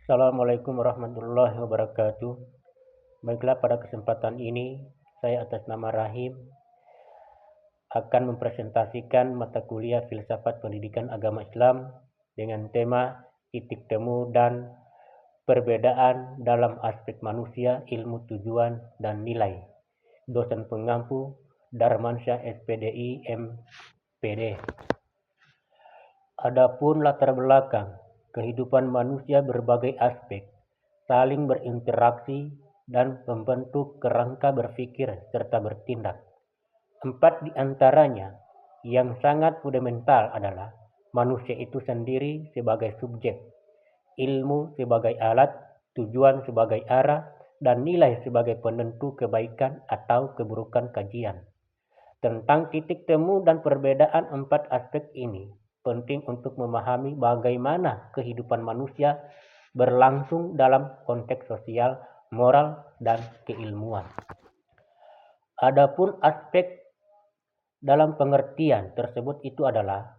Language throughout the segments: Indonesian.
Assalamualaikum warahmatullahi wabarakatuh. Baiklah, pada kesempatan ini saya atas nama Rahim akan mempresentasikan mata kuliah Filsafat Pendidikan Agama Islam dengan tema titik temu dan perbedaan dalam aspek manusia, ilmu tujuan dan nilai. Dosen pengampu Darmansyah SPDI MPD. Adapun latar belakang kehidupan manusia berbagai aspek, saling berinteraksi dan membentuk kerangka berpikir serta bertindak. 4 di antaranya yang sangat fundamental adalah manusia itu sendiri sebagai subjek, ilmu sebagai alat, tujuan sebagai arah, dan nilai sebagai penentu kebaikan atau keburukan kajian. Tentang titik temu dan perbedaan 4 aspek ini, penting untuk memahami bagaimana kehidupan manusia berlangsung dalam konteks sosial, moral, dan keilmuan. Adapun aspek dalam pengertian tersebut itu adalah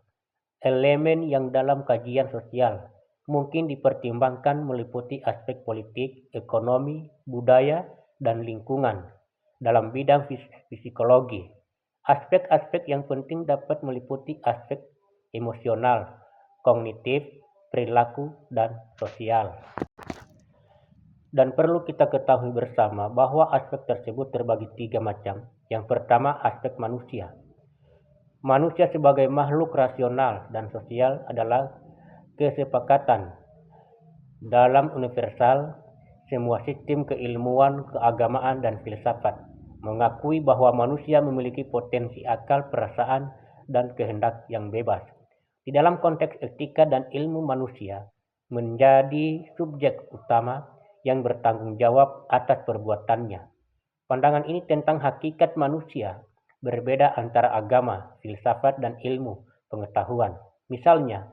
elemen yang dalam kajian sosial mungkin dipertimbangkan meliputi aspek politik, ekonomi, budaya, dan lingkungan. Dalam bidang psikologi, aspek-aspek yang penting dapat meliputi aspek emosional, kognitif, perilaku, dan sosial. Dan perlu kita ketahui bersama bahwa aspek tersebut terbagi 3 macam. Yang pertama, aspek manusia. Manusia sebagai makhluk rasional dan sosial adalah kesepakatan dalam universal semua sistem keilmuan, keagamaan, dan filsafat mengakui bahwa manusia memiliki potensi akal, perasaan, dan kehendak yang bebas. Di dalam konteks etika dan ilmu, manusia menjadi subjek utama yang bertanggung jawab atas perbuatannya. Pandangan ini tentang hakikat manusia berbeda antara agama, filsafat, dan ilmu pengetahuan. Misalnya,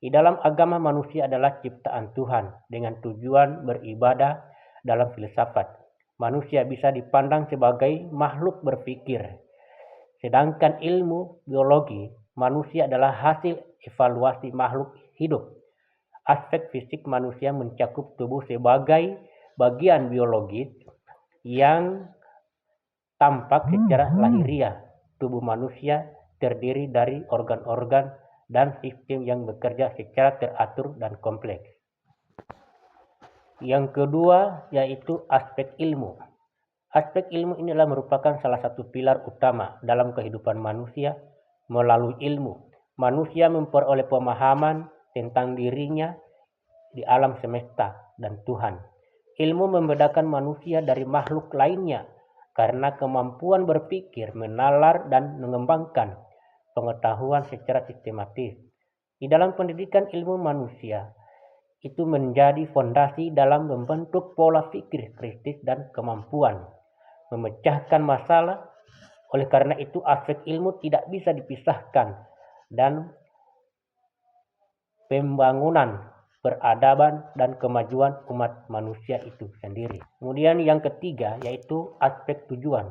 di dalam agama manusia adalah ciptaan Tuhan dengan tujuan beribadah. Dalam filsafat, manusia bisa dipandang sebagai makhluk berpikir. Sedangkan ilmu biologi, manusia adalah hasil evaluasi makhluk hidup. Aspek fisik manusia mencakup tubuh sebagai bagian biologis yang tampak secara lahiriah. Tubuh manusia terdiri dari organ-organ dan sistem yang bekerja secara teratur dan kompleks. Yang kedua yaitu aspek ilmu. Aspek ilmu ini adalah merupakan salah satu pilar utama dalam kehidupan manusia. Melalui ilmu, manusia memperoleh pemahaman tentang dirinya di alam semesta dan Tuhan. Ilmu membedakan manusia dari makhluk lainnya karena kemampuan berpikir, menalar, dan mengembangkan pengetahuan secara sistematis. Di dalam pendidikan ilmu, manusia itu menjadi fondasi dalam membentuk pola pikir kritis dan kemampuan memecahkan masalah. Oleh karena itu, aspek ilmu tidak bisa dipisahkan dan pembangunan peradaban dan kemajuan umat manusia itu sendiri. Kemudian yang ketiga yaitu aspek tujuan.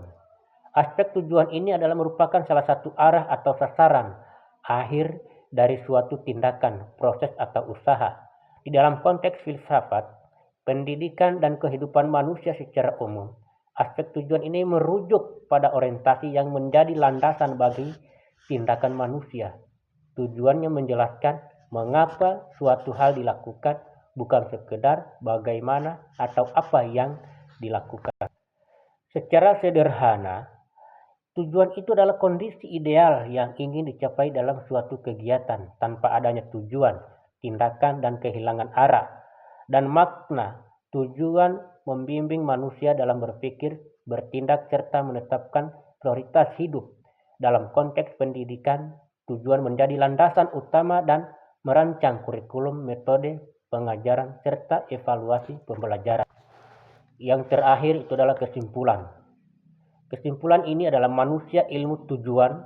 Aspek tujuan ini adalah merupakan salah satu arah atau sasaran akhir dari suatu tindakan, proses, atau usaha. Di dalam konteks filsafat, pendidikan, dan kehidupan manusia secara umum, aspek tujuan ini merujuk pada orientasi yang menjadi landasan bagi tindakan manusia. Tujuannya menjelaskan mengapa suatu hal dilakukan, bukan sekedar bagaimana atau apa yang dilakukan. Secara sederhana, tujuan itu adalah kondisi ideal yang ingin dicapai dalam suatu kegiatan. Tanpa adanya tujuan, tindakan dan kehilangan arah dan makna. Tujuan membimbing manusia dalam berpikir, bertindak, serta menetapkan prioritas hidup. Dalam konteks pendidikan, tujuan menjadi landasan utama dan merancang kurikulum, metode pengajaran, serta evaluasi pembelajaran. Yang terakhir itu adalah kesimpulan. Kesimpulan ini adalah manusia, ilmu, tujuan,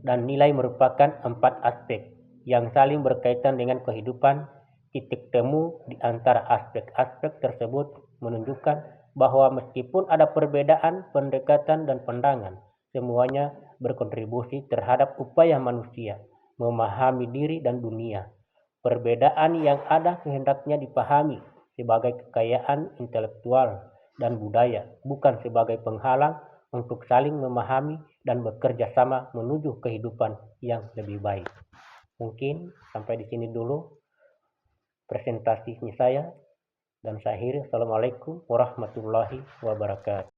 dan nilai merupakan 4 aspek yang saling berkaitan dengan kehidupan. Titik temu di antara aspek-aspek tersebut menunjukkan bahwa meskipun ada perbedaan pendekatan dan pandangan, semuanya berkontribusi terhadap upaya manusia memahami diri dan dunia. Perbedaan yang ada kehendaknya dipahami sebagai kekayaan intelektual dan budaya, bukan sebagai penghalang untuk saling memahami dan bekerja sama menuju kehidupan yang lebih baik. Mungkin sampai di sini dulu presentasinya saya, dan saya akhiri. Assalamualaikum warahmatullahi wabarakatuh.